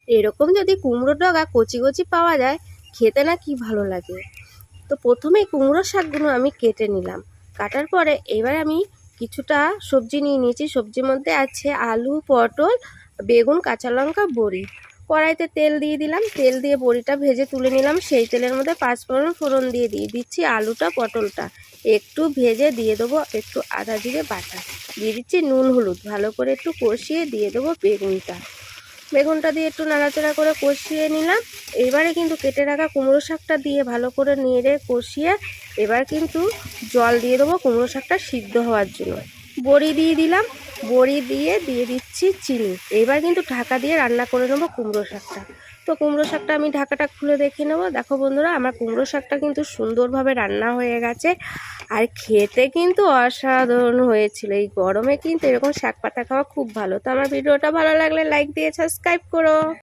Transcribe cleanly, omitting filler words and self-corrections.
এরকম যদি কুমড়ো ডগা কচি কচি পাওয়া যায়, খেতে না কি ভালো লাগে। তো প্রথমেই কুমড়ো শাকগুলো আমি কেটে নিলাম। কাটার পরে এবার আমি কিছুটা সবজি নিয়ে নিয়েছি। সবজির মধ্যে আছে আলু, পটল, বেগুন, কাঁচা লঙ্কা, বড়ি। কড়াইতে তেল দিয়ে দিলাম, তেল দিয়ে বড়িটা ভেজে তুলে নিলাম। সেই তেলের মধ্যে পাঁচফোড়ন ফোড়ন দিয়ে দিচ্ছি আলুটা, পটলটা একটু ভেজে দিয়ে দেবো একটু আদা জিরে বাটা, দিয়ে দিচ্ছি নুন হলুদ, ভালো করে একটু কষিয়ে দিয়ে দেবো বেগুনটা দিয়ে একটু নাড়াচাড়া করে কষিয়ে নিলাম। এবারে কিন্তু কেটে রাখা কুমড়ো শাকটা দিয়ে ভালো করে নেড়ে কষিয়ে এবার কিন্তু জল দিয়ে দেবো কুমড়ো শাকটা সিদ্ধ হওয়ার জন্য। বড়ি দিয়ে দিলাম, বড়ি দিয়ে দিচ্ছি চিনি। এবার কিন্তু ঢাকা দিয়ে রান্না করে নেবো কুমড়ো শাকটা। তো কুমড়ো শাকটা আমি ঢাকাটা খুলে দেখে নেবো। দেখো বন্ধুরা, আমার কুমড়ো শাকটা কিন্তু সুন্দরভাবে রান্না হয়ে গেছে, আর খেতে কিন্তু অসাধারণ হয়েছিল। এই গরমে কিন্তু এরকম শাক পাতা খাওয়া খুব ভালো। তো আমার ভিডিওটা ভালো লাগলে লাইক দিয়ে সাবস্ক্রাইব করো।